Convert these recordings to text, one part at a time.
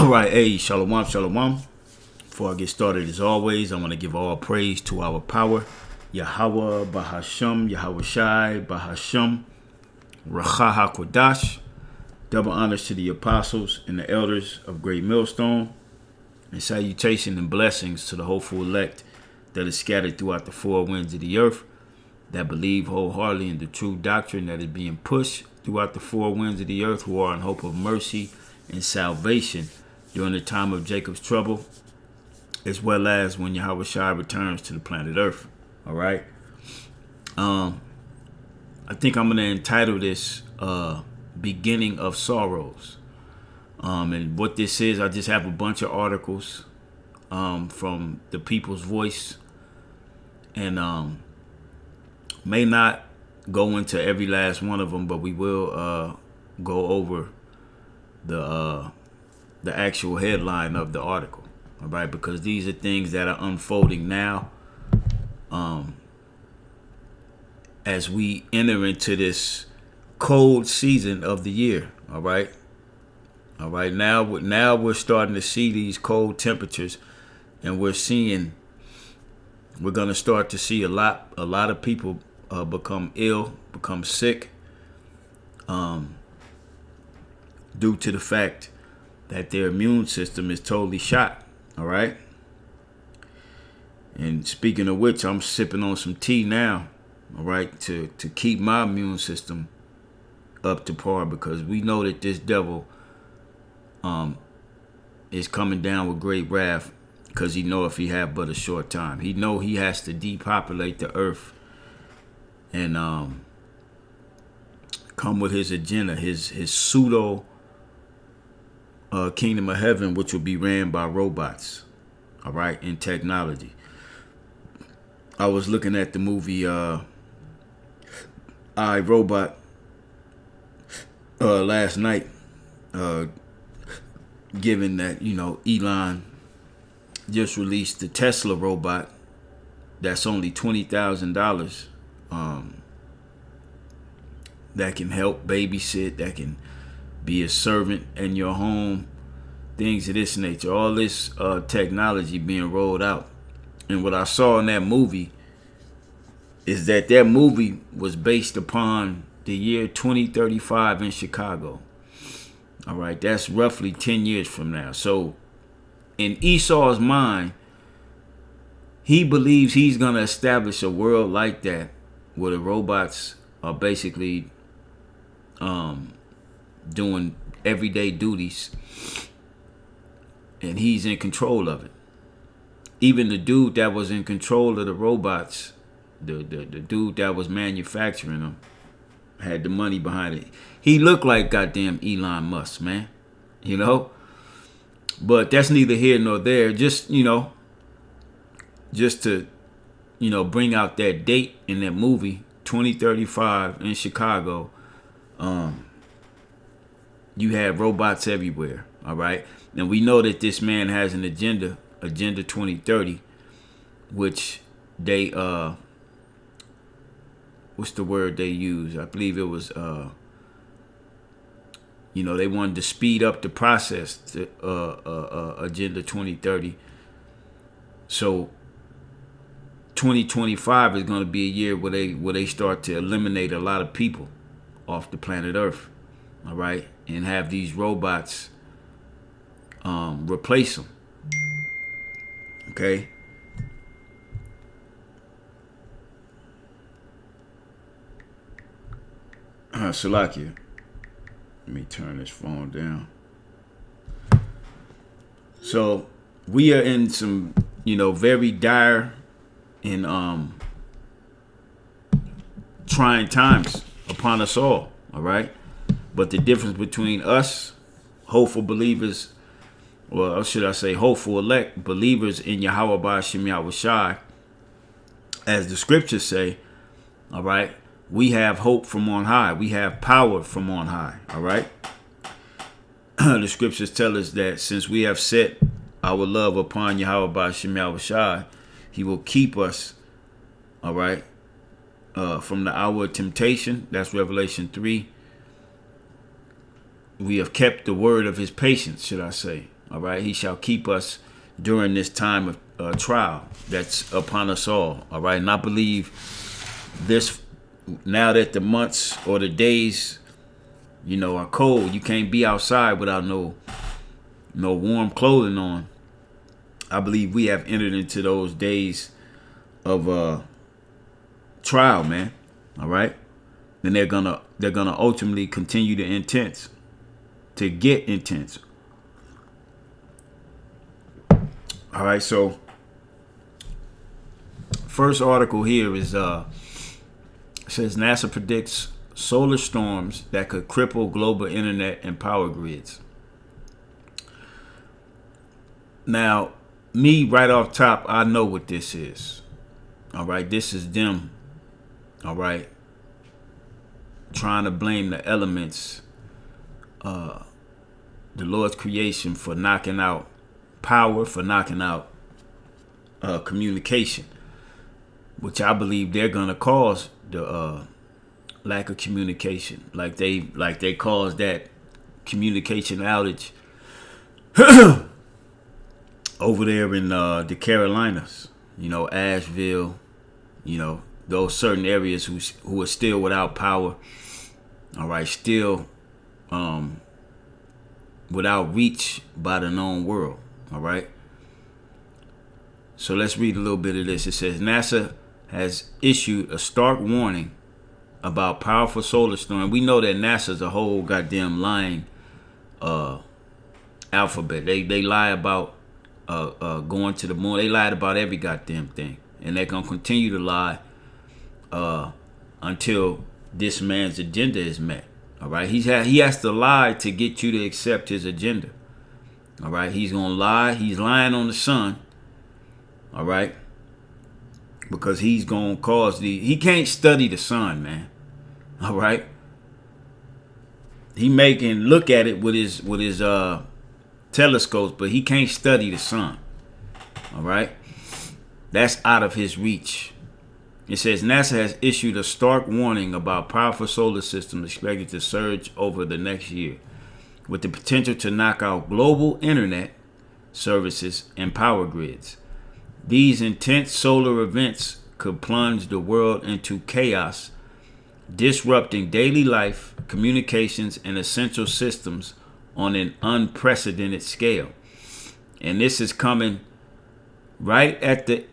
All right, hey, shalom, shalom. Before I get started, as always, I want to give all praise to our power, Yahweh, Bahasham, Yahweh Shai, Bahasham, Racha HaKodash. Double honors to the apostles and the elders of Great Millstone, and salutation and blessings to the hopeful elect that is scattered throughout the four winds of the earth, that believe wholeheartedly in the true doctrine that is being pushed throughout the four winds of the earth, who are in hope of mercy and salvation during the time of Jacob's trouble, as well as when Yahweh Shai returns to the planet Earth. All right. I think I'm going to entitle this Beginning of Sorrows. And what this is, I just have a bunch of articles from the People's Voice, and may not go into every last one of them, but we will go over the actual headline of the article, all right? Because these are things that are unfolding now, as we enter into this cold season of the year, all right? All right, now we're starting to see these cold temperatures, and we're going to start to see a lot of people become ill, become sick, due to the fact that their immune system is totally shot. All right. And speaking of which, I'm sipping on some tea now. All right. To keep my immune system up to par, because we know that this devil is coming down with great wrath, because he know if he have but a short time, he know he has to depopulate the earth and come with his agenda, his pseudo kingdom of heaven, which will be ran by robots, all right, in technology. I was looking at the movie I, Robot last night, given that, Elon just released the Tesla robot that's only $20,000, that can help babysit, that can be a servant in your home, things of this nature. All this technology being rolled out. And what I saw in that movie is that movie was based upon the year 2035 in Chicago. All right, that's roughly 10 years from now. So in Esau's mind, he believes he's going to establish a world like that, where the robots are basically doing everyday duties, and he's in control of it. Even the dude that was in control of the robots, the dude that was manufacturing them, had the money behind it. He looked like goddamn Elon Musk, man. But that's neither here nor there. Just to bring out that date in that movie, 2035 in Chicago. You have robots everywhere, all right? And we know that this man has an agenda 2030, which they, what's the word they use? I believe it was, they wanted to speed up the process to Agenda 2030. So 2025 is going to be a year where they start to eliminate a lot of people off the planet Earth, all right, and have these robots replace them. Okay. Salakia. Let me turn this phone down. So we are in some, very dire and trying times upon us all right? But the difference between us, hopeful believers, or should I say hopeful elect believers in Yahweh Ba'ashem Yahweh Shai, as the scriptures say, all right, we have hope from on high. We have power from on high, all right? The scriptures tell us that since we have set our love upon Yahweh Ba'ashem Yahweh Shai, he will keep us, all right, from the hour of temptation. That's Revelation 3. We have kept the word of his patience, should I say, All right. He shall keep us during this time of trial that's upon us all. All right. And I believe this, now that the months or the days, are cold, you can't be outside without no warm clothing on. I believe we have entered into those days of trial, man. All right. And they're gonna ultimately continue to get intense. All right, so first article here is says NASA predicts solar storms that could cripple global internet and power grids. Now, me right off top, I know what this is. All right, this is them. All right, trying to blame the elements, the Lord's creation, for knocking out power, for knocking out communication, which I believe they're gonna cause the lack of communication, like they caused that communication outage over there in the Carolinas, Asheville, those certain areas who are still without power. All right, still without reach by the known world. All right. So let's read a little bit of this. It says NASA has issued a stark warning about powerful solar storm. We know that NASA's a whole goddamn lying alphabet. They lie about going to the moon. They lied about every goddamn thing, and they're gonna continue to lie until this man's agenda is met. All right. He has to lie to get you to accept his agenda. All right, he's gonna lie. He's lying on the sun. All right, because he's gonna cause he can't study the sun, man. All right, he can look at it with his telescopes, but he can't study the sun. All right, that's out of his reach. It says NASA has issued a stark warning about powerful solar systems expected to surge over the next year, with the potential to knock out global internet services and power grids. These intense solar events could plunge the world into chaos, disrupting daily life, communications, and essential systems on an unprecedented scale. And this is coming right at the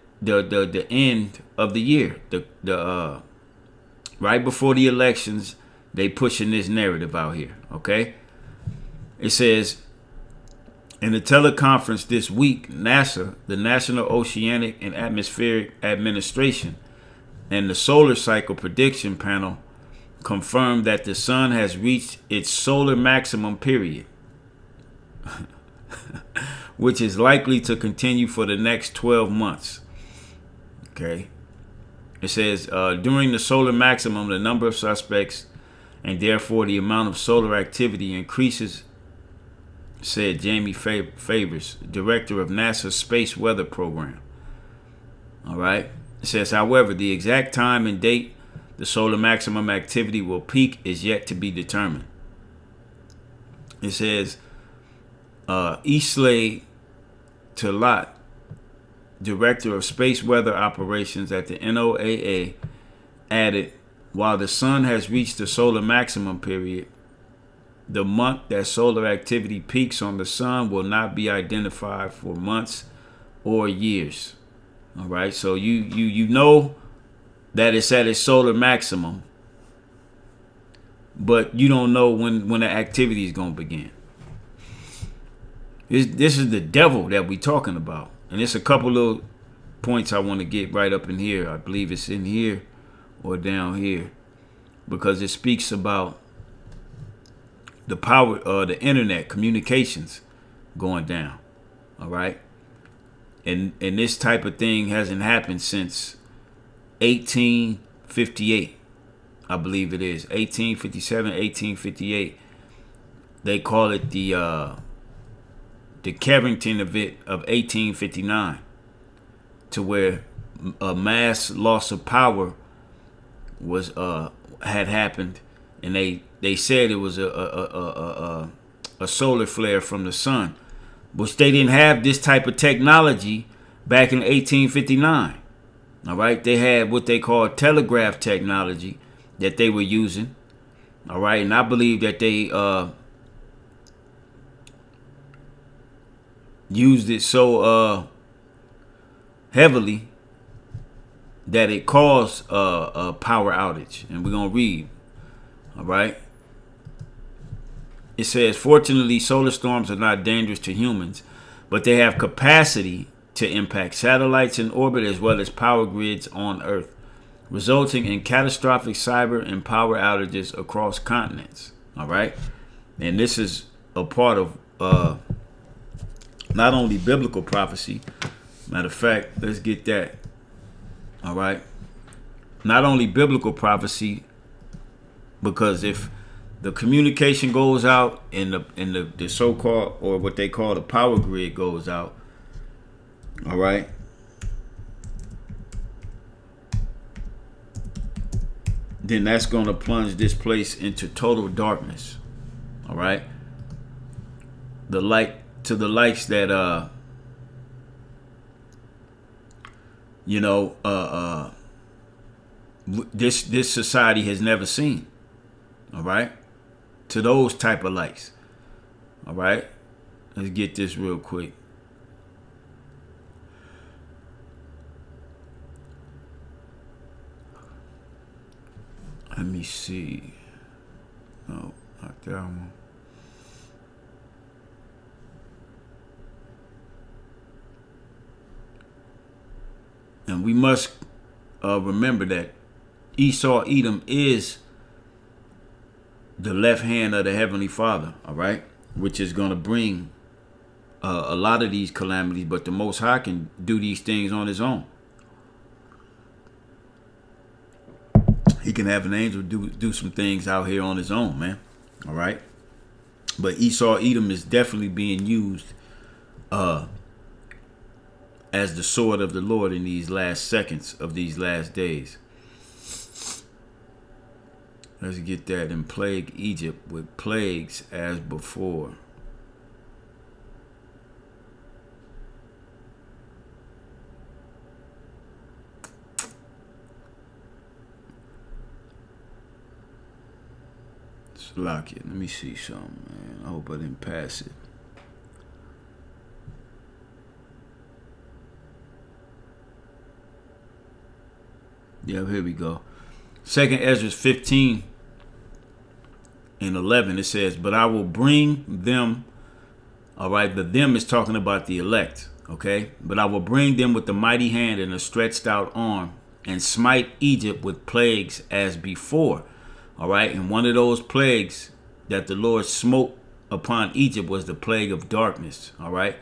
end of the year. The right before the elections, they pushing this narrative out here. Okay. It says, in a teleconference this week, NASA, the National Oceanic and Atmospheric Administration, and the Solar Cycle Prediction Panel confirmed that the sun has reached its solar maximum period, which is likely to continue for the next 12 months. Okay. It says, during the solar maximum, the number of suspects and therefore the amount of solar activity increases, said Jamie Favors, director of NASA's Space Weather Program. All right. It says, however, the exact time and date the solar maximum activity will peak is yet to be determined. It says, Islay Talat, director of space weather operations at the NOAA, added, while the sun has reached the solar maximum period, the month that solar activity peaks on the sun will not be identified for months or years. All right, so you know that it's at its solar maximum, but you don't know when the activity is going to begin. This is the devil that we're talking about. And it's a couple little points I want to get right up in here. I believe it's in here or down here, because it speaks about the power of the internet communications going down. All right. And this type of thing hasn't happened since 1858. I believe it is 1857, 1858. They call it the Carrington event of 1859, to where a mass loss of power was had happened, and they said it was a solar flare from the sun, which they didn't have this type of technology back in 1859. All right, they had what they call telegraph technology that they were using. All right, and I believe that they used it so heavily that it caused a power outage. And we're gonna read. All right. It says, fortunately, solar storms are not dangerous to humans, but they have capacity to impact satellites in orbit as well as power grids on Earth, resulting in catastrophic cyber and power outages across continents. All right. And this is a part of not only biblical prophecy. Matter of fact, let's get that. All right. Not only biblical prophecy, because if the communication goes out and the so-called, or what they call the power grid goes out, all right, then that's going to plunge this place into total darkness. All right. The light to the likes that this society has never seen. All right, to those type of lights. All right, let's get this real quick. Let me see. No, not that one. And we must remember that Esau, Edom, is the left hand of the Heavenly Father, all right, which is going to bring a lot of these calamities, but the Most High can do these things on his own. He can have an angel do some things out here on his own, man, all right? But Esau, Edom is definitely being used as the sword of the Lord in these last seconds of these last days. Let's get that. And plague Egypt with plagues as before. Lock it. Let me see something, man. I hope I didn't pass it. Yeah, here we go. 2nd Esdras 15 and 11, it says, but I will bring them, all right, the them is talking about the elect, okay? But I will bring them with the mighty hand and a stretched out arm and smite Egypt with plagues as before, all right? And one of those plagues that the Lord smote upon Egypt was the plague of darkness, all right?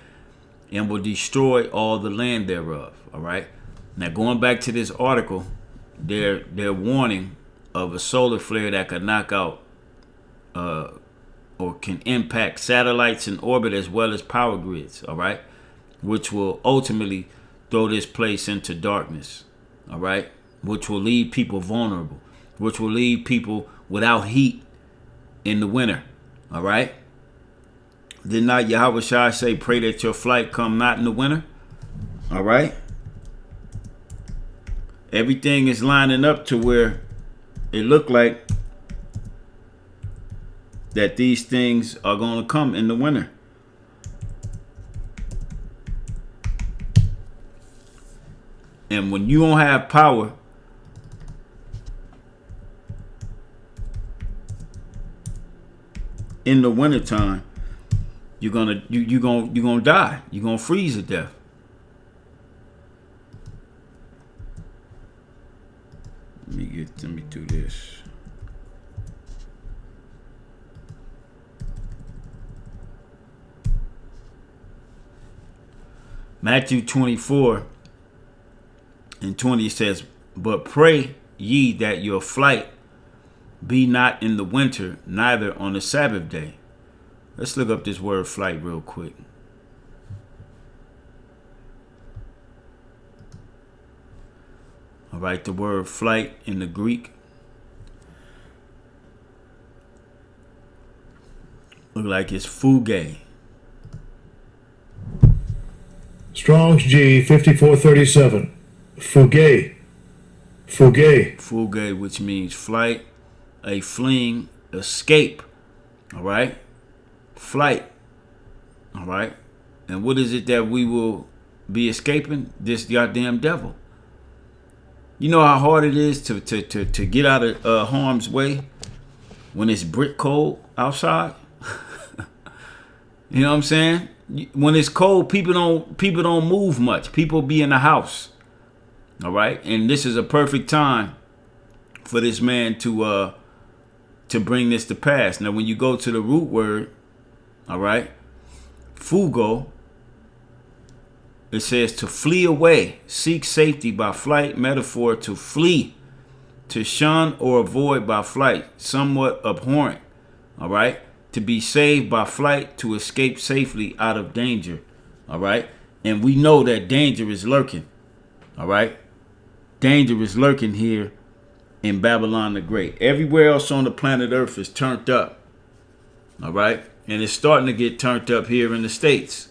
And will destroy all the land thereof, all right? Now, going back to this article, they're warning of a solar flare that could knock out or can impact satellites in orbit as well as power grids, all right, which will ultimately throw this place into darkness, all right, which will leave people vulnerable, which will leave people without heat in the winter, all right. Did not Yahweh Shai say, pray that your flight come not in the winter, all right? Everything is lining up to where it looked like that these things are going to come in the winter. And when you don't have power, in the wintertime, you're gonna die. You're gonna freeze to death. Let me do this. Matthew 24 and 20 says, but pray ye that your flight be not in the winter, neither on the Sabbath day. Let's look up this word flight real quick. All right, the word flight in the Greek look like it's fugae. Strong's G 5437. Fugue. Fugue. Fugue, which means flight, a fleeing, escape. All right? Flight. All right? And what is it that we will be escaping? This goddamn devil. You know how hard it is to get out of harm's way when it's brick cold outside? You know what I'm saying? When it's cold, people don't move much. People be in the house. All right? And this is a perfect time for this man to bring this to pass. Now, when you go to the root word, all right, fugo, it says to flee away, seek safety by flight, metaphor to flee, to shun or avoid by flight, somewhat abhorrent, all right, to be saved by flight, to escape safely out of danger, all right, and we know that danger is lurking, all right, danger is lurking here in Babylon the Great. Everywhere else on the planet Earth is turned up, all right, and it's starting to get turned up here in the States.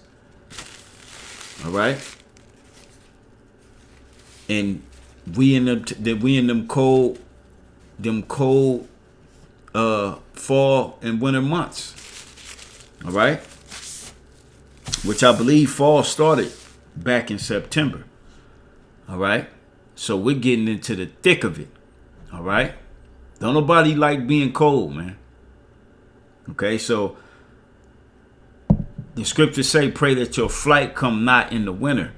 All right, and we in them cold fall and winter months. All right, which I believe fall started back in September. All right, so we're getting into the thick of it. All right, don't nobody like being cold, man. Okay, so the scriptures say, pray that your flight come not in the winter.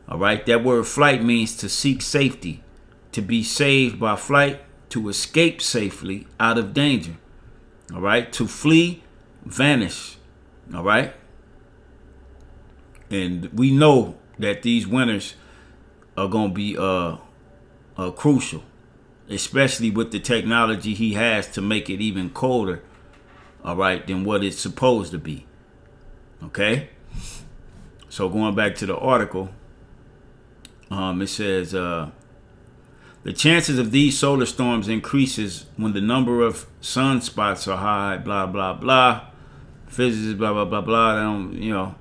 All right. That word flight means to seek safety, to be saved by flight, to escape safely out of danger. All right. To flee, vanish. All right. And we know that these winters are going to be crucial, especially with the technology he has to make it even colder. All right. Than what it's supposed to be. Okay, so going back to the article, it says the chances of these solar storms increases when the number of sunspots are high. Blah blah blah. Physicists blah blah blah blah.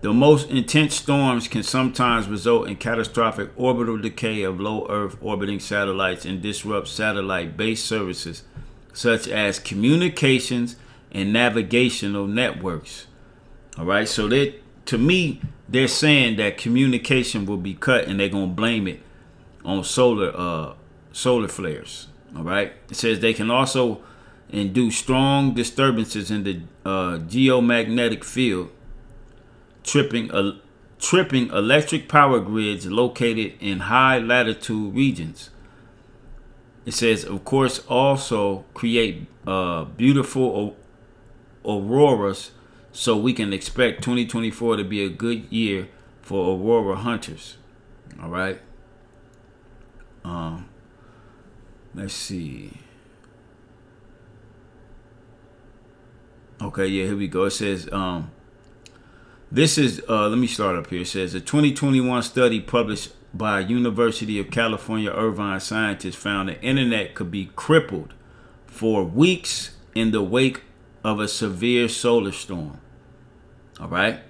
The most intense storms can sometimes result in catastrophic orbital decay of low Earth orbiting satellites and disrupt satellite-based services such as communications and navigational networks. All right, so to me, they're saying that communication will be cut, and they're gonna blame it on solar flares. All right, it says they can also induce strong disturbances in the geomagnetic field, tripping electric power grids located in high latitude regions. It says, of course, also create beautiful auroras. So we can expect 2024 to be a good year for aurora hunters. All right. Let's see. Okay, yeah, here we go. It says, this is, let me start up here. It says, a 2021 study published by University of California, Irvine scientists found the internet could be crippled for weeks in the wake of a severe solar storm. All right.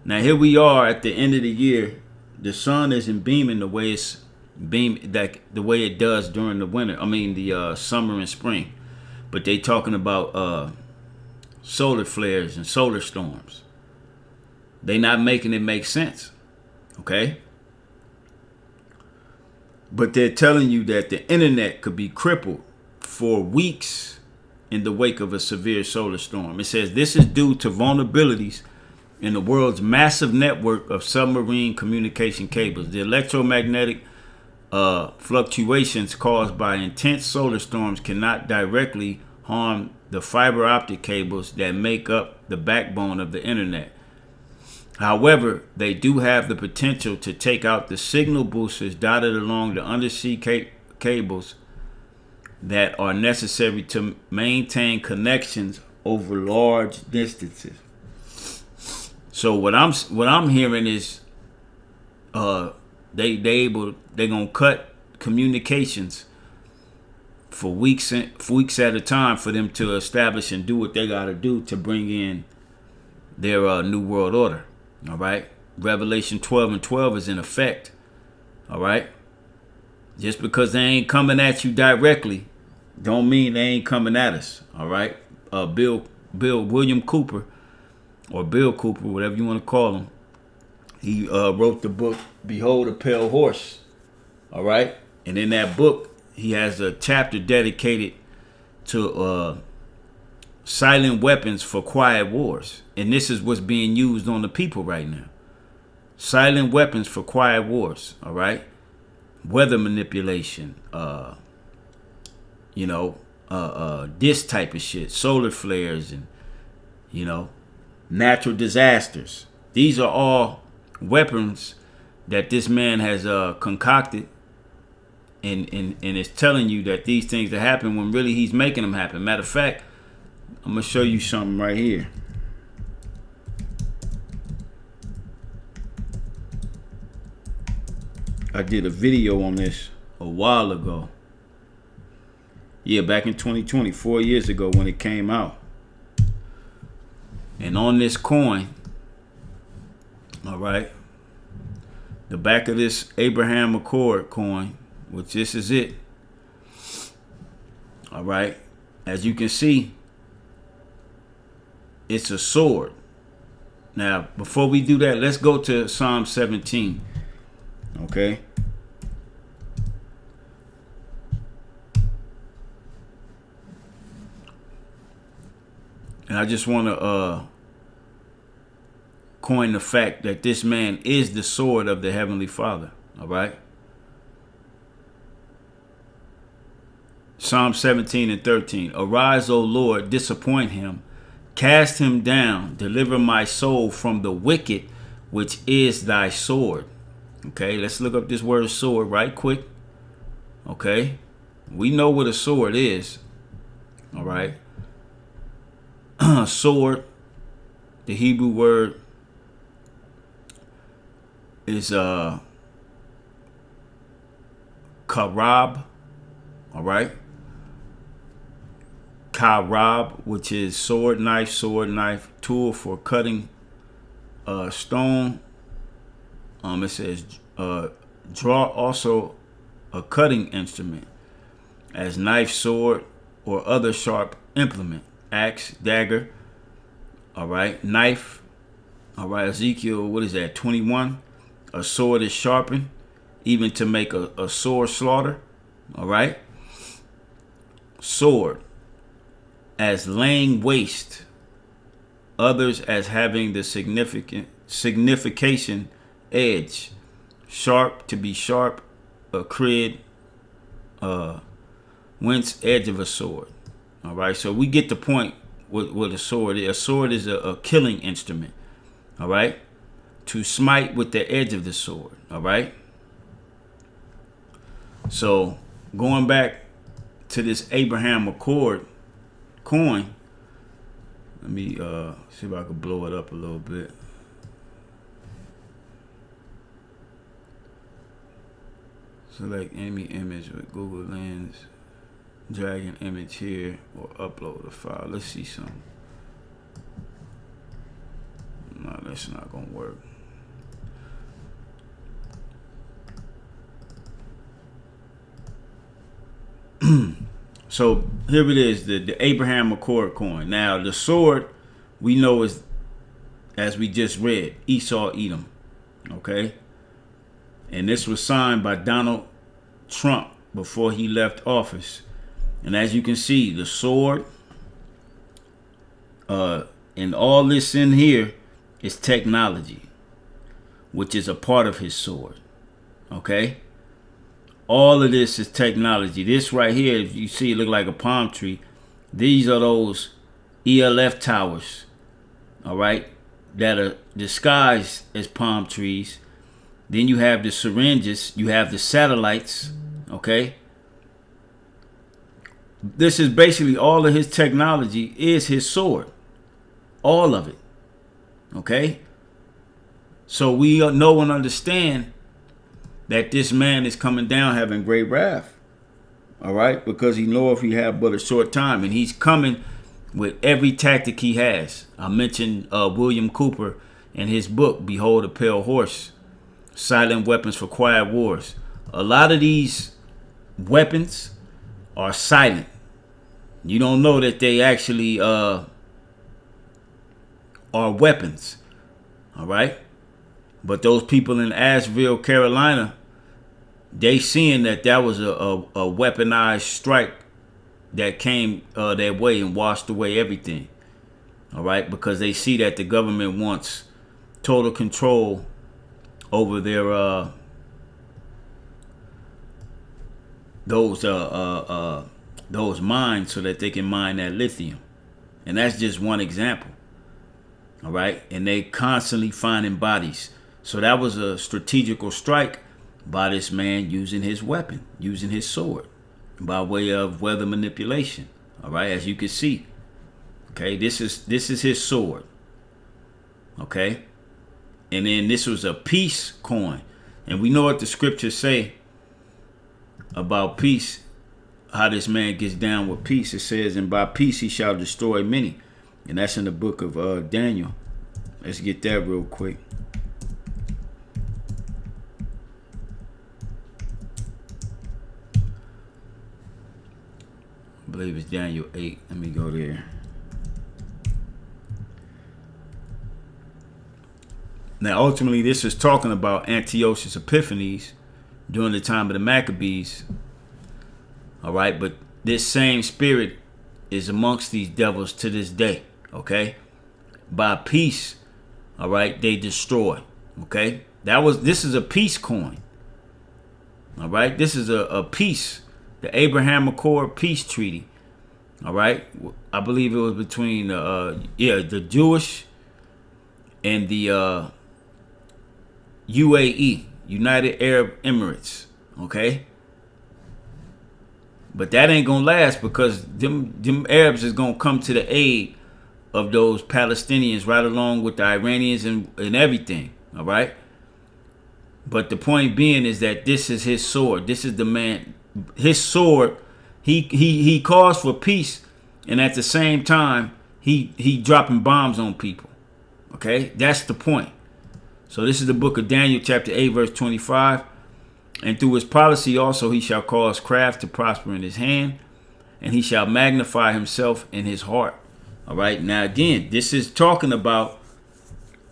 Now here we are at the end of the year. The sun isn't beaming the way the way it does during the winter. I mean the summer and spring. But they talking about solar flares and solar storms. They not making it make sense. Okay. But they're telling you that the internet could be crippled for weeks in the wake of a severe solar storm. It says this is due to vulnerabilities in the world's massive network of submarine communication cables. The electromagnetic fluctuations caused by intense solar storms cannot directly harm the fiber optic cables that make up the backbone of the internet. However, they do have the potential to take out the signal boosters dotted along the undersea cables that are necessary to maintain connections over large distances. So what I'm hearing is they're gonna cut communications for weeks at a time for them to establish and do what they gotta do to bring in their new world order. All right, Revelation 12 and 12 is in effect. All right. Just because they ain't coming at you directly, don't mean they ain't coming at us. All right. William Cooper, or Bill Cooper, whatever you want to call him. He wrote the book Behold a Pale Horse. All right. And in that book, he has a chapter dedicated to silent weapons for quiet wars. And this is what's being used on the people right now. Silent weapons for quiet wars. All right. Weather manipulation. This type of shit. Solar flares and, natural disasters. These are all weapons that this man has concocted and is telling you that these things that happen when really he's making them happen. Matter of fact, I'm going to show you something right here. I did a video on this a while ago. Yeah, back in 2020, 4 years ago when it came out. And on this coin, all right, the back of this Abraham Accord coin, which this is it. All right, as you can see, it's a sword. Now, before we do that, let's go to Psalm 17. Okay. And I just want to coin the fact that this man is the sword of the Heavenly Father. All right. Psalm 17 and 13. Arise, O Lord, disappoint him. Cast him down. Deliver my soul from the wicked, which is thy sword. Okay, let's look up this word sword right quick. Okay. We know what a sword is. All right. Sword, the Hebrew word is karab. All right. Karab, which is sword, knife, tool for cutting stone. It says draw, also a cutting instrument, as knife, sword, or other sharp implement. Axe, dagger. All right. Knife. All right. Ezekiel, what is that? 21. A sword is sharpened, even to make a sore slaughter. All right. Sword, as laying waste. Others as having the signification edge. Sharp, to be sharp. A crid. Whence edge of a sword. All right, so we get the point what a sword is. A sword is a killing instrument. All right, to smite with the edge of the sword. All right. So going back to this Abraham Accord coin, let me see if I can blow it up a little bit. Select any image with Google Lens. Drag an image here or upload a file. Let's see something. No, that's not gonna work. So here it is, the Abraham Accord coin. Now the sword we know is, as we just read, Esau Edom. Okay, and this was signed by Donald Trump before he left office. And as you can see, the sword and all this in here is technology, which is a part of his sword. Okay? All of this is technology. This right here, if you see, it look like a palm tree. These are those ELF towers, all right, that are disguised as palm trees. Then you have the syringes. You have the satellites, okay? This is basically all of his technology is his sword. All of it. Okay? So we know and understand that this man is coming down having great wrath. All right? Because he knoweth he have but a short time. And he's coming with every tactic he has. I mentioned William Cooper in his book, Behold a Pale Horse, Silent Weapons for Quiet Wars. A lot of these weapons are silent. You don't know that they actually are weapons. All right? But those people in Asheville, Carolina, they seeing that was a weaponized strike that came their way and washed away everything. All right? Because they see that the government wants total control over their those mines so that they can mine that lithium. And that's just one example. All right? And they constantly finding bodies. So that was a strategical strike by this man using his weapon, using his sword, by way of weather manipulation. All right, as you can see. Okay, this is his sword. Okay, and then this was a peace coin, and we know what the scriptures say about peace. How this man gets down with peace. It says, "And by peace he shall destroy many," and that's in the book of Daniel. Let's get that real quick. I believe it's Daniel 8. Let me go there. Now, ultimately, this is talking about Antiochus Epiphanes during the time of the Maccabees. All right, but this same spirit is amongst these devils to this day. Okay, by peace, all right, they destroy. Okay, this is a peace coin. All right, this is a peace, the Abraham Accord peace treaty. All right, I believe it was between the Jewish and the UAE, United Arab Emirates. Okay, but that ain't gonna last because them Arabs is gonna come to the aid of those Palestinians right along with the Iranians and everything. All right, but the point being is that this is his sword. This is the man. His sword. He calls for peace, and at the same time he dropping bombs on people. Okay, that's the point. So this is the book of Daniel, chapter 8, verse 25. And through his policy also he shall cause craft to prosper in his hand, and he shall magnify himself in his heart. All right. Now again, this is talking about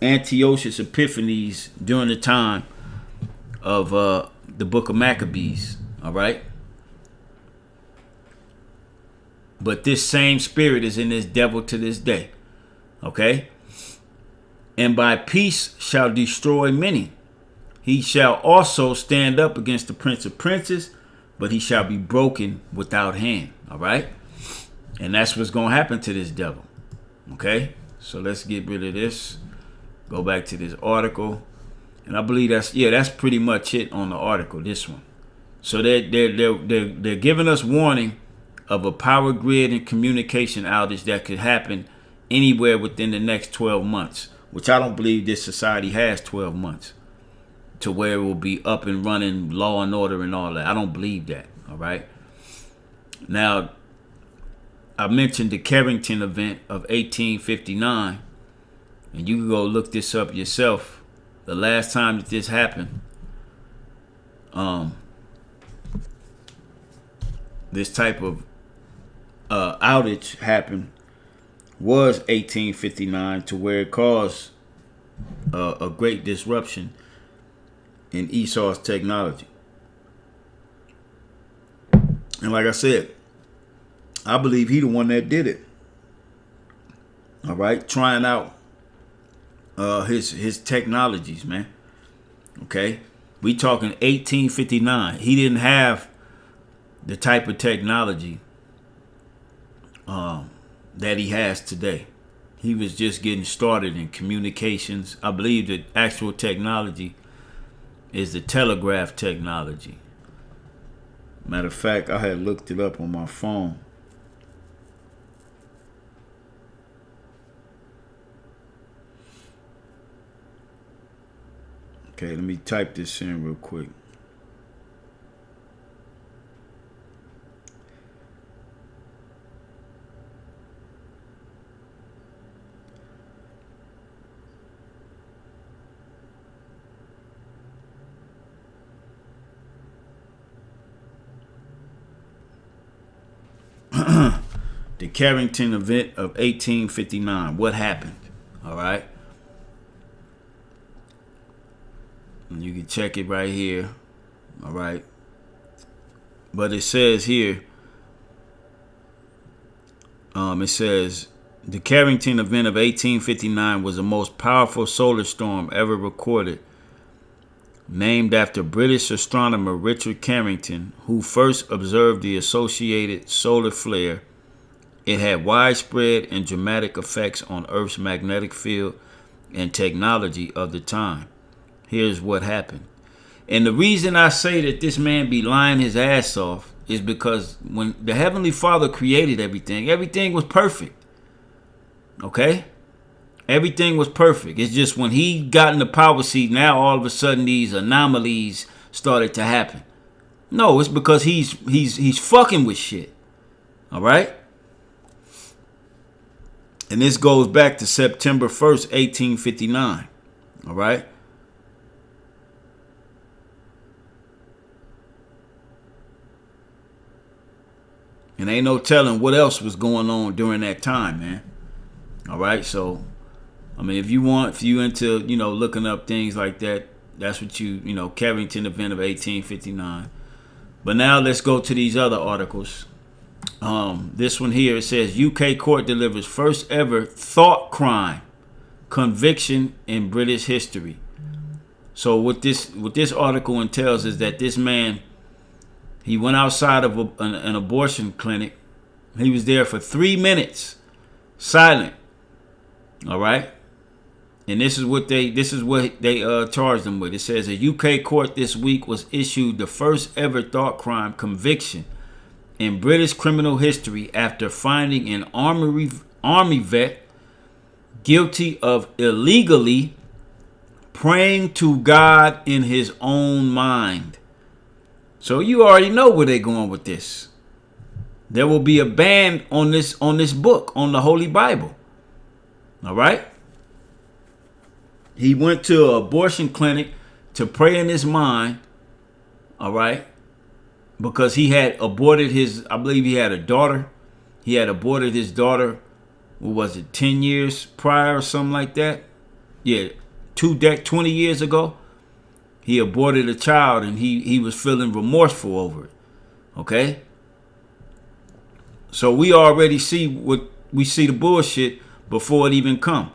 Antiochus Epiphanes during the time of the book of Maccabees. All right. But this same spirit is in this devil to this day. Okay. And by peace shall destroy many. He shall also stand up against the prince of princes, but he shall be broken without hand. All right. And that's what's going to happen to this devil. Okay. So let's get rid of this. Go back to this article. And I believe that's pretty much it on the article, this one. So they're giving us warning of a power grid and communication outage that could happen anywhere within the next 12 months, which I don't believe this society has 12 months to where it will be up and running, law and order and all that. I don't believe that. All right. Now, I mentioned the Carrington event of 1859, and you can go look this up yourself. The last time that this happened, this type of outage happened was 1859, to where it caused a great disruption in Esau's technology. And like I said, I believe he the one that did it. All right, trying out his technologies, man. Okay, we talking 1859. He didn't have the type of technology that he has today. He was just getting started in communications. I believe the actual technology is the telegraph technology. Matter of fact, I had looked it up on my phone. Okay, let me type this in real quick. The Carrington event of 1859. What happened? All right. And you can check it right here. All right. But it says here, it says, the Carrington event of 1859 was the most powerful solar storm ever recorded, named after British astronomer Richard Carrington, who first observed the associated solar flare. It had widespread and dramatic effects on Earth's magnetic field and technology of the time. Here's what happened. And the reason I say that this man be lying his ass off is because when the Heavenly Father created everything was perfect. Okay? Everything was perfect. It's just when he got in the power seat, now all of a sudden these anomalies started to happen. No, it's because he's fucking with shit. All right? And this goes back to September 1st, 1859. All right? And ain't no telling what else was going on during that time, man. All right? So, I mean, if you into, looking up things like that, that's what Carrington event of 1859. But now let's go to these other articles. This one here, it says UK court delivers first ever thought crime conviction in British history. So what this article entails is that this man, he went outside of an abortion clinic. He was there for 3 minutes, silent. All right, and this is what they charged him with. It says a UK court this week was issued the first ever thought crime conviction in British criminal history after finding an army vet guilty of illegally praying to God in his own mind. So you already know where they're going with this. There will be a ban on this book, on the Holy Bible. All right? He went to an abortion clinic to pray in his mind. All right? Because he had aborted I believe he had a daughter. He had aborted his daughter, what was it, 10 years prior or something like that? Yeah, 20 years ago. He aborted a child and he was feeling remorseful over it. Okay? So we already see the bullshit before it even come.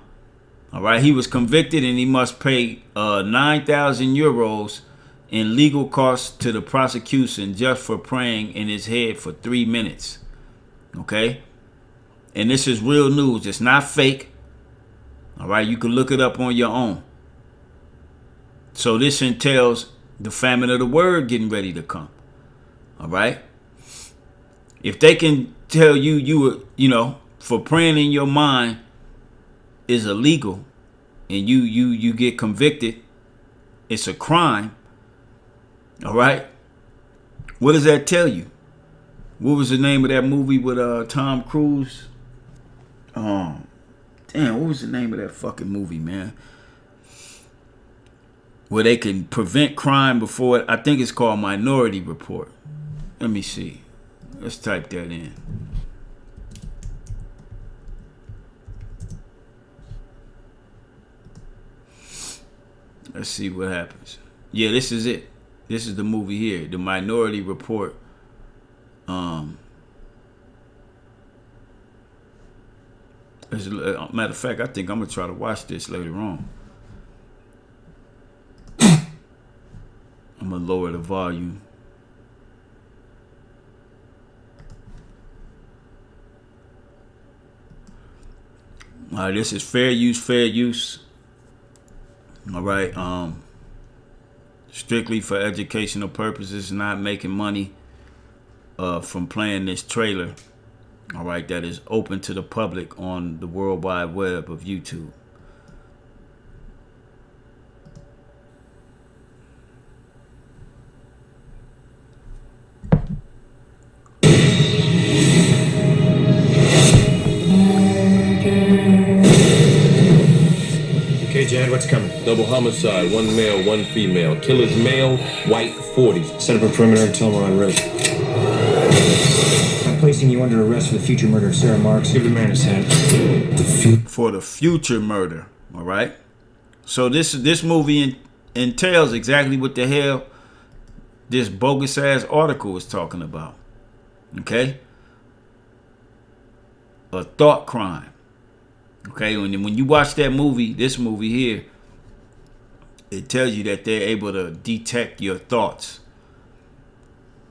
All right? He was convicted and he must pay 9,000 euros in legal costs to the prosecution just for praying in his head for 3 minutes. Okay? And this is real news. It's not fake. All right? You can look it up on your own. So this entails the famine of the word getting ready to come. All right? If they can tell you for praying in your mind is illegal and you get convicted, it's a crime. All right? What does that tell you? What was the name of that movie with Tom Cruise? Damn, what was the name of that fucking movie, man? Where they can prevent crime before it. I think it's called Minority Report. Let me see. Let's type that in. Let's see what happens. Yeah, this is it. This is the movie here, the Minority Report. As a matter of fact, I think I'm gonna try to watch this later on. I'm gonna lower the volume. All right, this is fair use. All right, strictly for educational purposes, not making money from playing this trailer. All right, that is open to the public on the World Wide Web of YouTube. Okay, Jan, what's coming? Double homicide, 1 male, 1 female. Killer's male, white, 40s. Set up a perimeter until we're on route. placing you under arrest for the future murder of Sarah Marks. Give the man his head. For the future murder. All right. So this movie entails exactly what the hell this bogus ass article is talking about. Okay. A thought crime. Okay. When you watch that movie, this movie here, it tells you that they're able to detect your thoughts.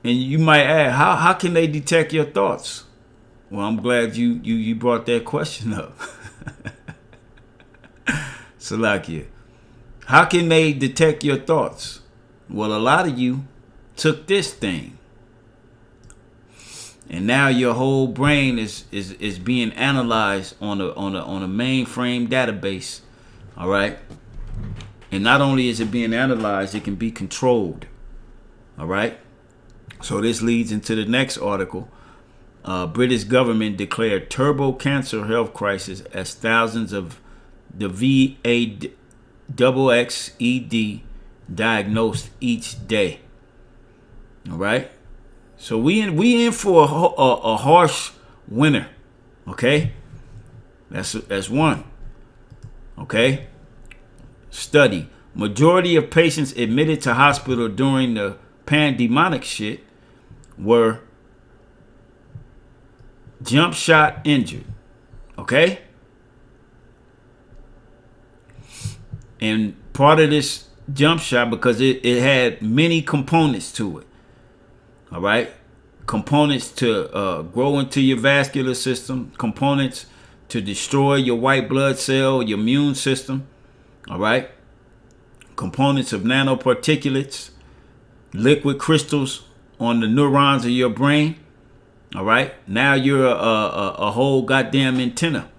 And you might ask, how can they detect your thoughts? Well, I'm glad you brought that question up. Salakia. How can they detect your thoughts? Well, a lot of you took this thing. And now your whole brain is being analyzed on a mainframe database. All right? And not only is it being analyzed, it can be controlled. All right? So this leads into the next article. British government declared turbo cancer health crisis as thousands of the VAXXED diagnosed each day. All right. So we in for a harsh winter. Okay. That's one. Okay. Study. Majority of patients admitted to hospital during the pandemonic shit were jump shot injured. Okay? And part of this jump shot, because it had many components to it. All right? Components to grow into your vascular system. Components to destroy your white blood cell, your immune system. All right? Components of nanoparticulates. Liquid crystals on the neurons of your brain. All right. Now you're a whole goddamn antenna.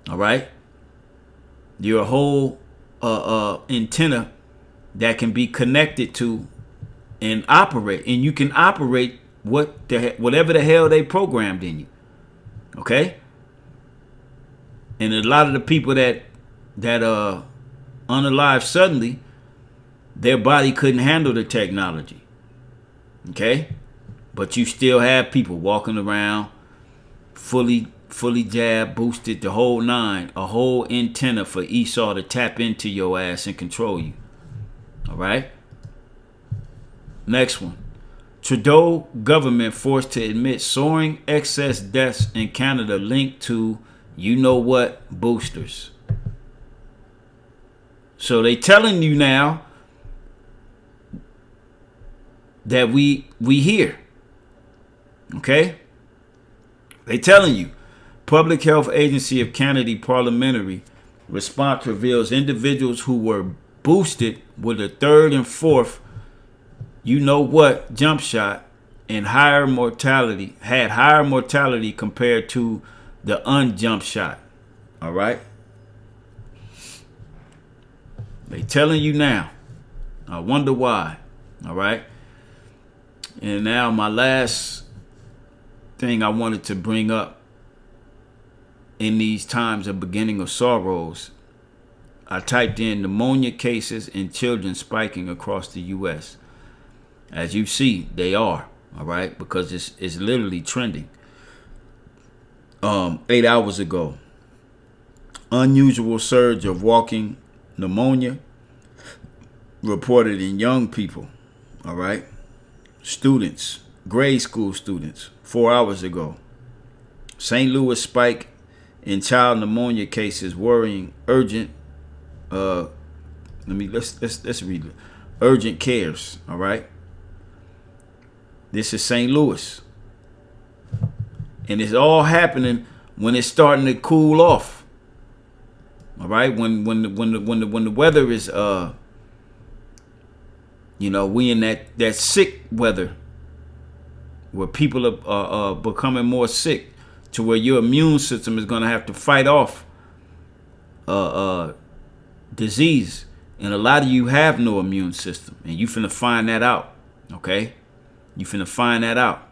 All right. You're a whole antenna that can be connected to and operate. And you can operate whatever the hell they programmed in you. Okay. And a lot of the people that unalive suddenly, their body couldn't handle the technology. Okay? But you still have people walking around fully jabbed, boosted, the whole nine, a whole antenna for Esau to tap into your ass and control you. All right? Next one. Trudeau government forced to admit soaring excess deaths in Canada linked to you know what boosters. So they telling you now that we here. Okay? They telling you. Public Health Agency of Canada parliamentary response reveals individuals who were boosted with a third and fourth you know what jump shot and had higher mortality compared to the unjump shot. All right? They telling you now. I wonder why. All right? And now my last thing I wanted to bring up in these times of beginning of sorrows, I typed in pneumonia cases in children spiking across the U.S. As you see, they are, all right, because it's literally trending. 8 hours ago, unusual surge of walking pneumonia reported in young people, all right, students, grade school students. 4 hours ago, St. Louis spike in child pneumonia cases worrying urgent. Let's read it. Urgent cares. All right. This is St. Louis, and it's all happening when it's starting to cool off. All right. When the weather is we in that sick weather where people are becoming more sick, to where your immune system is going to have to fight off disease. And a lot of you have no immune system, and you finna find that out. Okay? You finna find that out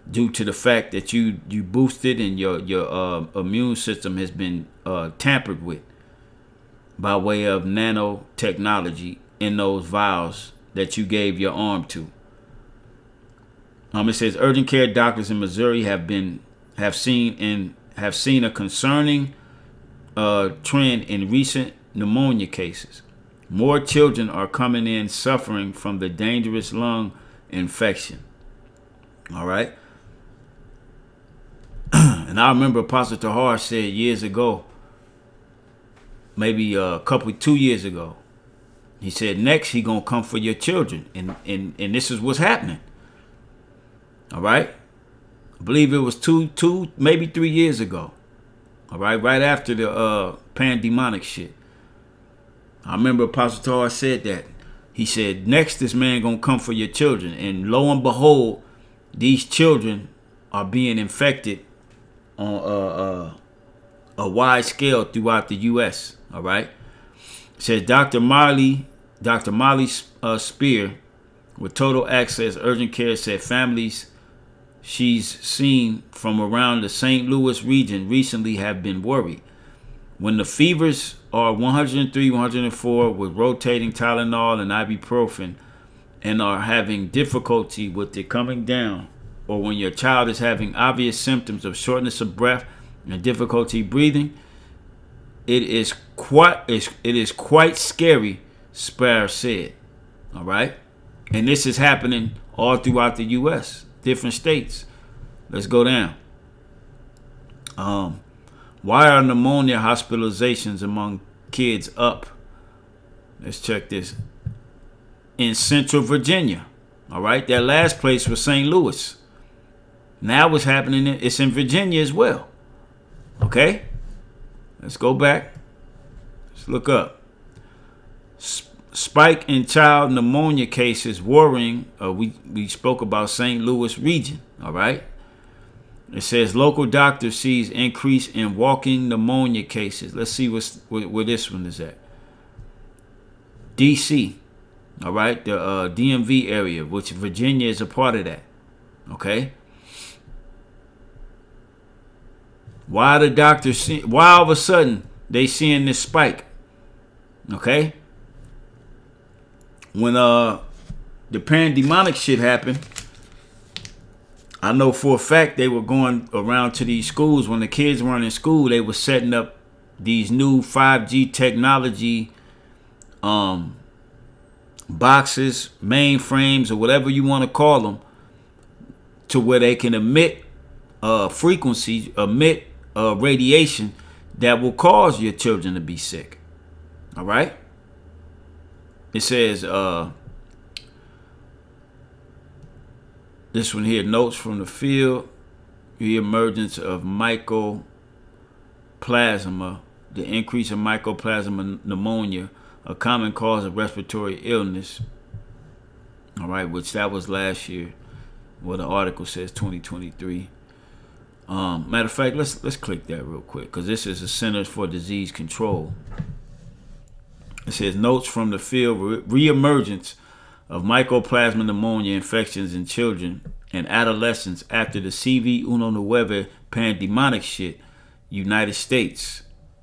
due to the fact that you boosted and your immune system has been tampered with by way of nanotechnology in those vials that you gave your arm to. It says urgent care doctors in Missouri have seen a concerning trend in recent pneumonia cases. More children are coming in suffering from the dangerous lung infection. All right. And I remember Apostle Tahar said years ago, maybe 2 years ago, he said next he gonna come for your children, and this is what's happening. All right, I believe it was two maybe 3 years ago. All right after the pandemonic shit. I remember Apostle Tahar said that. He said next this man gonna come for your children, and lo and behold, these children are being infected on a wide scale throughout the U.S. All right. It says Dr. Molly Spear with Total Access Urgent Care said families she's seen from around the St. Louis region recently have been worried. When the fevers are 103, 104 with rotating Tylenol and ibuprofen and are having difficulty with it coming down, or when your child is having obvious symptoms of shortness of breath and difficulty breathing, it is quite scary, Spare said. All right? And this is happening all throughout the U.S., different states. Let's go down. Why are pneumonia hospitalizations among kids up? Let's check this. In Central Virginia. All right? That last place was St. Louis. Now what's happening, it's in Virginia as well. Okay? Let's go back. Let's look up. Spike in child pneumonia cases worrying. We spoke about St. Louis region. All right. It says local doctor sees increase in walking pneumonia cases. Let's see where this one is at. D.C. All right. The DMV area, which Virginia is a part of that. Okay. Why the doctors why all of a sudden they seeing this spike? Okay? When the pandemonic shit happened, I know for a fact they were going around to these schools. When the kids weren't in school, they were setting up these new 5G technology boxes, mainframes, or whatever you want to call them, to where they can emit frequencies, radiation that will cause your children to be sick. All right. It says this one here, notes from the field, the emergence of mycoplasma, the increase in mycoplasma pneumonia, a common cause of respiratory illness. All right, which that was last year. Well, the article says 2023. Matter of fact, let's click that real quick, because this is the Centers for Disease Control. It says notes from the field, reemergence of mycoplasma pneumonia infections in children and adolescents after the CV19 pandemonic shit, United States,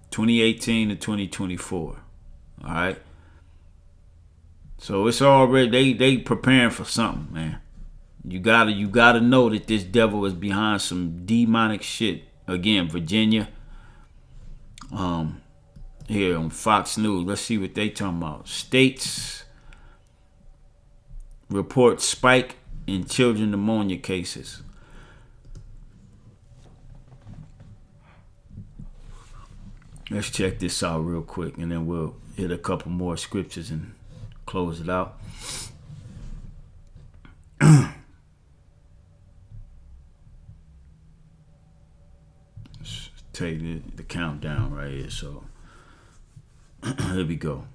2018 to 2024. All right. So it's already they preparing for something, man. You gotta know that this devil is behind some demonic shit. Again, Virginia. Here on Fox News. Let's see what they talking about. States report spike in children pneumonia cases. Let's check this out real quick, and then we'll hit a couple more scriptures and close it out. Let's take the countdown right here. So here we go.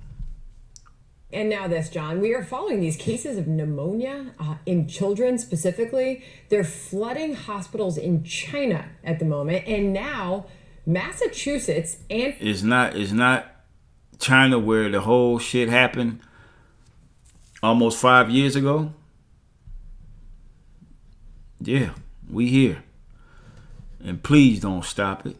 And now this, John. We are following these cases of pneumonia in children specifically. They're flooding hospitals in China at the moment. And now Massachusetts and... It's not China where the whole shit happened almost 5 years ago. Yeah, we here. And please don't stop it.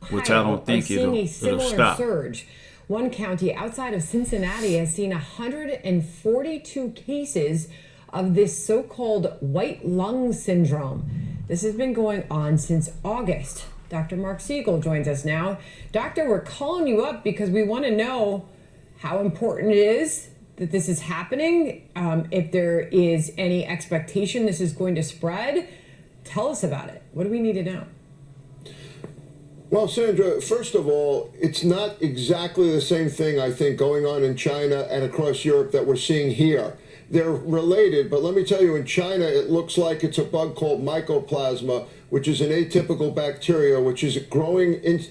Which I don't think it'll stop. Surge. One county outside of Cincinnati has seen 142 cases of this so-called white lung syndrome. This has been going on since August. Dr. Mark Siegel joins us now. Doctor, we're calling you up because we want to know how important it is that this is happening, if there is any expectation this is going to spread. Tell us about it. What do we need to know? Well, Sandra, first of all, it's not exactly the same thing, I think, going on in China and across Europe that we're seeing here. They're related, but let me tell you, in China, it looks like it's a bug called mycoplasma, which is an atypical bacteria, which is growing in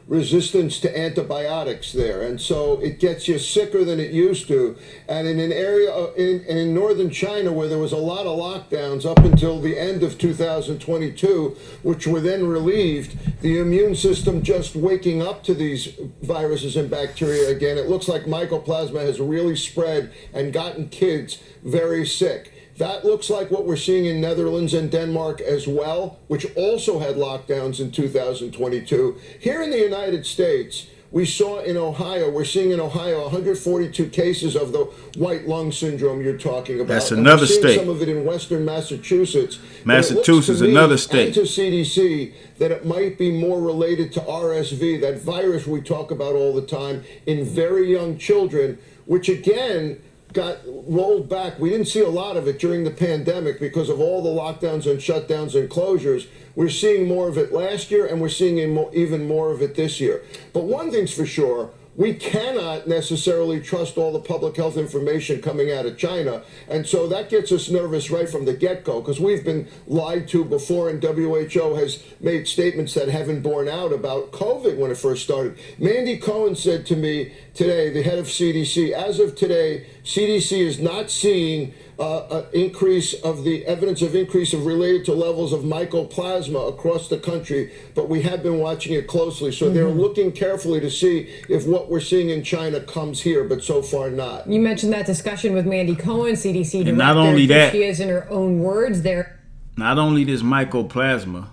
resistance to antibiotics there. And so it gets you sicker than it used to. And in an area in northern China where there was a lot of lockdowns up until the end of 2022, which were then relieved, the immune system just waking up to these viruses and bacteria again, it looks like mycoplasma has really spread and gotten kids very sick. That looks like what we're seeing in Netherlands and Denmark as well, which also had lockdowns in 2022. Here in the United States, we saw in Ohio, we're seeing in Ohio 142 cases of the white lung syndrome you're talking about. That's another state. Some of it in western Massachusetts. Massachusetts, another state. And to CDC that it might be more related to RSV, that virus we talk about all the time, in very young children, which again got rolled back. We didn't see a lot of it during the pandemic because of all the lockdowns and shutdowns and closures. We're seeing more of it last year, and we're seeing even more of it this year. But one thing's for sure, we cannot necessarily trust all the public health information coming out of China. And so that gets us nervous right from the get-go, because we've been lied to before, and WHO has made statements that haven't borne out about COVID when it first started. Mandy Cohen said to me today, the head of CDC, as of today, CDC is not seeing an increase of the evidence of increase of related to levels of mycoplasma across the country, but we have been watching it closely. So they're looking carefully to see if what we're seeing in China comes here, but so far not. You mentioned that discussion with Mandy Cohen, CDC director. And not only Here that, she is in her own words there. Not only this mycoplasma,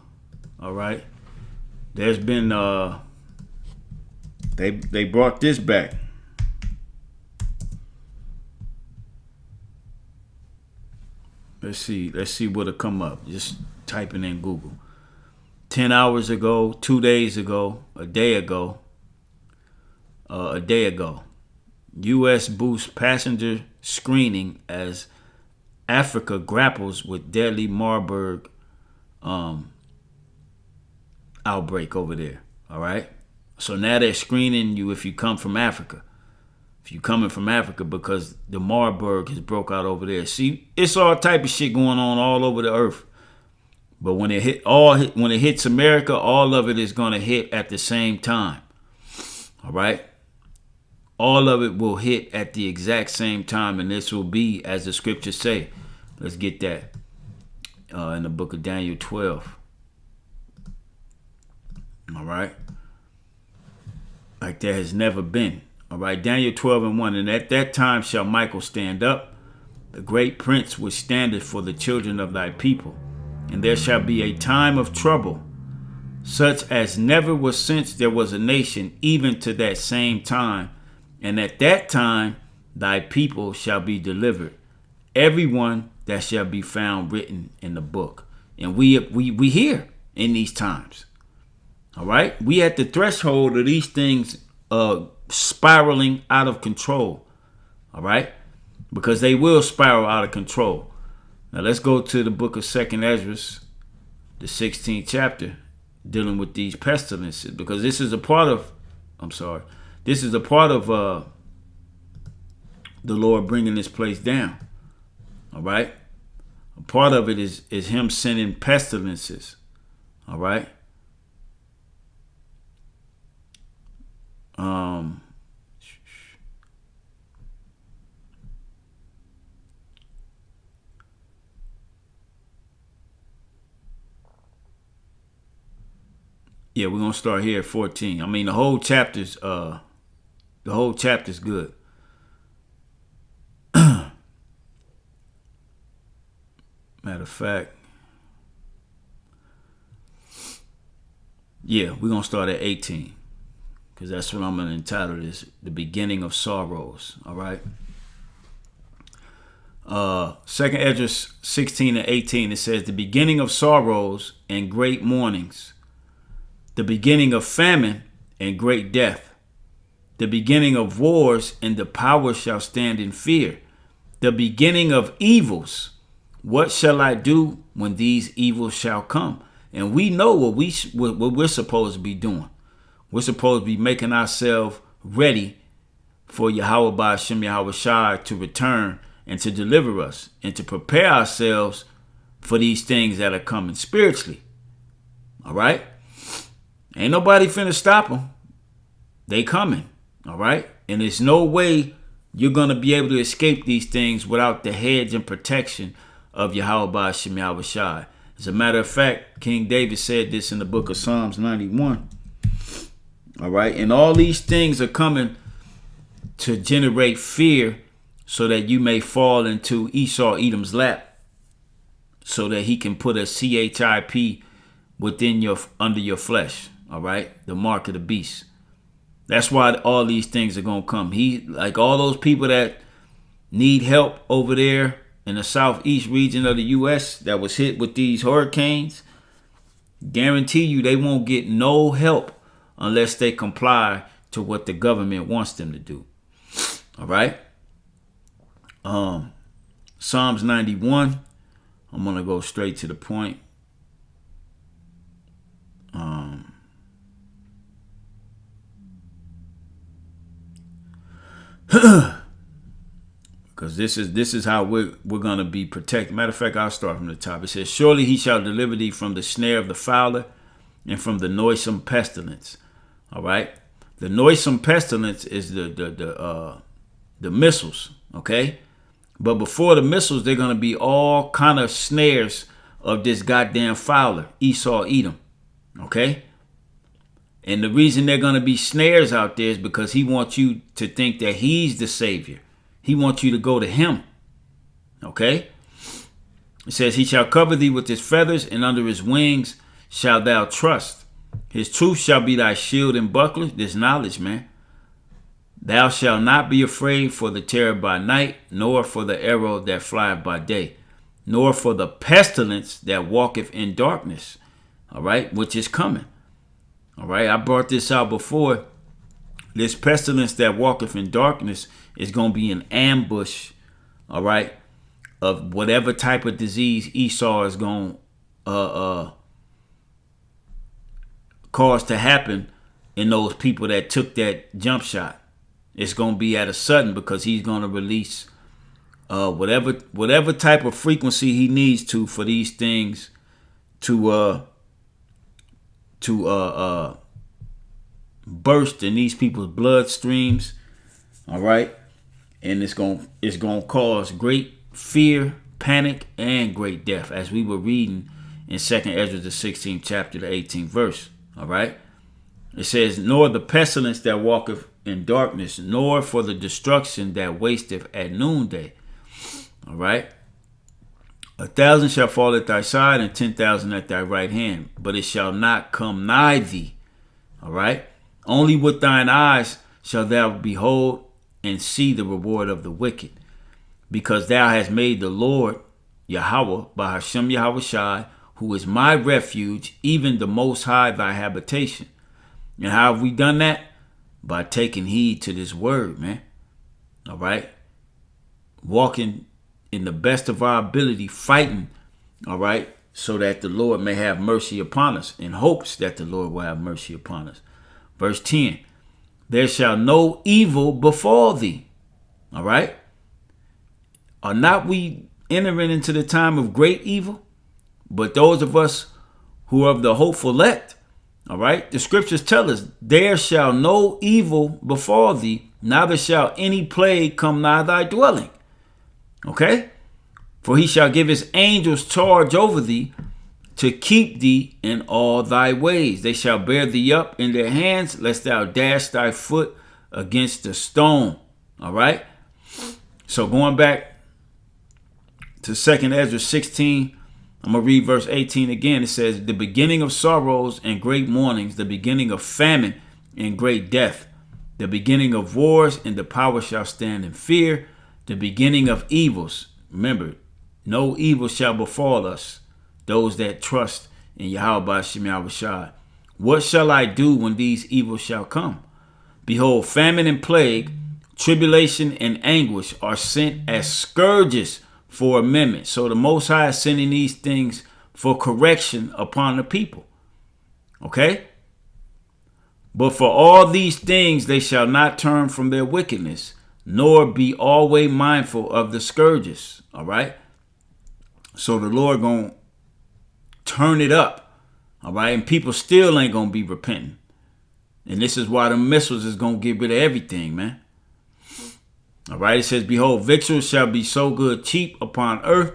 all right, there's been, they brought this back. Let's see what'll come up. Just typing in Google. 10 hours ago, 2 days ago, a day ago, U.S. boosts passenger screening as Africa grapples with deadly Marburg outbreak over there. All right. So now they're screening you if you come from Africa. If you coming from Africa, because the Marburg has broke out over there. See, it's all type of shit going on all over the earth. But when it hits America, all of it is going to hit at the same time. All right? All of it will hit at the exact same time, and this will be, as the scriptures say. Let's get that in the book of Daniel 12. All right? Like there has never been. All right, Daniel 12:1. And at that time shall Michael stand up, the great prince which standeth for the children of thy people. And there shall be a time of trouble, such as never was since there was a nation, even to that same time. And at that time thy people shall be delivered, everyone that shall be found written in the book. And we here in these times. All right, we at the threshold of these things spiraling out of control. All right, because they will spiral out of control. Now let's go to the book of 2nd Esdras, the 16th chapter, dealing with these pestilences, because this is a part of the Lord bringing this place down. All right, a part of it is him sending pestilences. All right. Yeah, we're gonna start here at 14. I mean, the whole chapter's good. Matter of fact, yeah, we're gonna start at 18. Because that's what I'm going to entitle this, The Beginning of Sorrows. All right. Second Esdras 16 and 18, it says, the beginning of sorrows and great mournings, the beginning of famine and great death, the beginning of wars, and the power shall stand in fear, the beginning of evils. What shall I do when these evils shall come? And we know what we're supposed to be doing. We're supposed to be making ourselves ready for Yahweh Ba'ashem Yahweh Shai to return and to deliver us and to prepare ourselves for these things that are coming spiritually. All right? Ain't nobody finna stop them. They coming. All right? And there's no way you're going to be able to escape these things without the hedge and protection of Yahweh Ba'ashem Yahweh Shai. As a matter of fact, King David said this in the book of Psalms 91. All right? And all these things are coming to generate fear so that you may fall into Esau Edom's lap, so that he can put a CHIP under your flesh. All right? The mark of the beast. That's why all these things are going to come. He, like all those people that need help over there in the southeast region of the U.S. that was hit with these hurricanes, guarantee you they won't get no help unless they comply to what the government wants them to do. All right? Psalms 91. I'm going to go straight to the point. Because this is how we're going to be protected. Matter of fact, I'll start from the top. It says, surely he shall deliver thee from the snare of the fowler and from the noisome pestilence. All right? The noisome pestilence is the missiles, okay? But before the missiles, they're going to be all kind of snares of this goddamn fowler, Esau Edom, okay? And the reason they're going to be snares out there is because he wants you to think that he's the savior. He wants you to go to him, okay? It says, he shall cover thee with his feathers, and under his wings shalt thou trust. His truth shall be thy shield and buckler. This knowledge, man. Thou shalt not be afraid for the terror by night, nor for the arrow that flieth by day, nor for the pestilence that walketh in darkness, all right, which is coming. All right, I brought this out before. This pestilence that walketh in darkness is going to be an ambush, all right, of whatever type of disease Esau is going to cause to happen in those people that took that jump shot. It's going to be at a sudden because he's going to release whatever type of frequency he needs to for these things to burst in these people's bloodstreams. All right, and it's going to cause great fear, panic, and great death, as we were reading in 2 Esdras the 16th chapter, the 18th verse. All right, it says, nor the pestilence that walketh in darkness, nor for the destruction that wasteth at noonday. All right. 1,000 shall fall at thy side, and 10,000 at thy right hand, but it shall not come nigh thee. All right. Only with thine eyes shalt thou behold and see the reward of the wicked, because thou hast made the Lord Yahweh Ba'ashem Yahweh Shai, who is my refuge, even the Most High thy habitation. And how have we done that? By taking heed to this word, man. All right. Walking in the best of our ability, fighting, all right, so that the Lord may have mercy upon us, in hopes that the Lord will have mercy upon us. Verse 10, there shall no evil befall thee. All right. Are not we entering into the time of great evil? But those of us who are of the hopeful elect, all right, the scriptures tell us, there shall no evil befall thee, neither shall any plague come nigh thy dwelling. Okay? For he shall give his angels charge over thee to keep thee in all thy ways. They shall bear thee up in their hands, lest thou dash thy foot against a stone. All right? So going back to 2 Esdras 16, I'm going to read verse 18 again. It says, the beginning of sorrows and great mournings, the beginning of famine and great death, the beginning of wars, and the power shall stand in fear, the beginning of evils, Remember, no evil shall befall us, those that trust in Yahweh Shem Yahushai. What shall I do when these evils shall come? Behold, famine and plague, tribulation and anguish are sent as scourges for amendment. So the Most High is sending these things for correction upon the people. Okay? But for all these things they shall not turn from their wickedness, nor be always mindful of the scourges. All right? So the Lord gonna turn it up. All right? And people still ain't gonna be repenting. And this is why the missiles is gonna get rid of everything, man. All right? It says, behold, victuals shall be so good cheap upon earth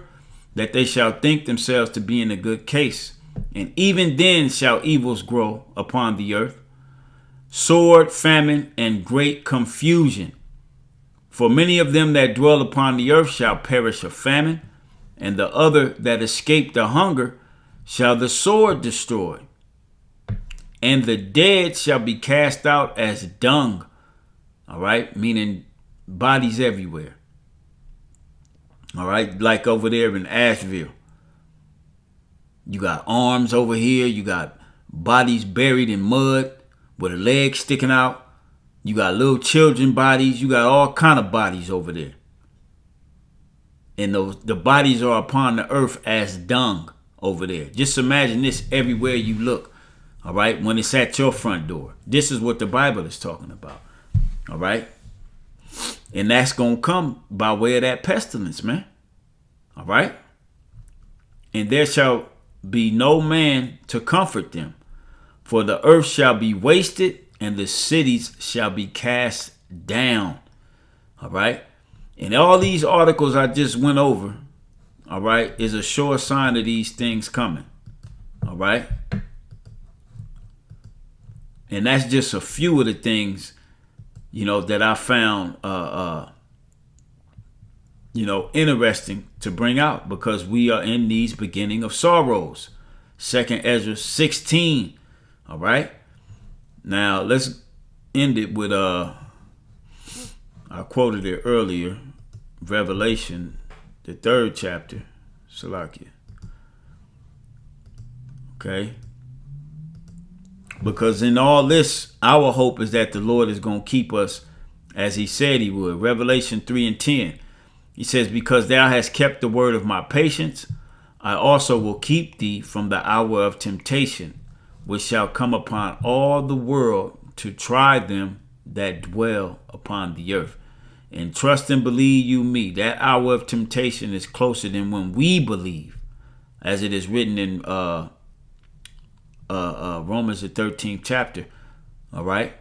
that they shall think themselves to be in a good case. And even then shall evils grow upon the earth, sword, famine, and great confusion. For many of them that dwell upon the earth shall perish of famine, and the other that escape the hunger shall the sword destroy. And the dead shall be cast out as dung. All right, meaning bodies everywhere. All right, like over there in Asheville. You got arms over here. You got bodies buried in mud with a leg sticking out. You got little children bodies. You got all kind of bodies over there. And the bodies are upon the earth as dung over there. Just imagine this everywhere you look. All right, when it's at your front door. This is what the Bible is talking about. All right. And that's going to come by way of that pestilence, man. All right. And there shall be no man to comfort them, for the earth shall be wasted and the cities shall be cast down. All right. And all these articles I just went over, all right, is a sure sign of these things coming. All right. And that's just a few of the things, that I found, interesting to bring out, because we are in these beginning of sorrows. 2nd Esdras 16. All right. Now let's end it with I quoted it earlier, Revelation, the 3rd chapter, Salakia. Okay. Because in all this, our hope is that the Lord is going to keep us as he said he would. Revelation 3:10. He says, because thou hast kept the word of my patience, I also will keep thee from the hour of temptation, which shall come upon all the world to try them that dwell upon the earth. And trust and believe you me, that hour of temptation is closer than when we believe, as it is written in Romans the 13th chapter. All right.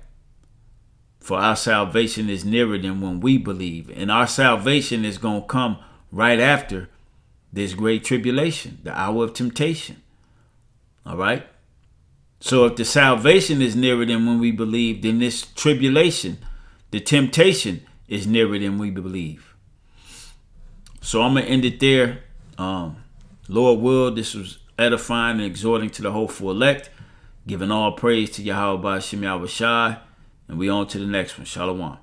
For our salvation is nearer than when we believe. And our salvation is going to come right after this great tribulation, the hour of temptation. All right. So if the salvation is nearer than when we believe, then this tribulation, the temptation, is nearer than we believe. So I'm going to end it there. Lord will, this was edifying and exhorting to the hopeful elect, giving all praise to Yahweh Shem Yahushai, and we on to the next one. Shalom.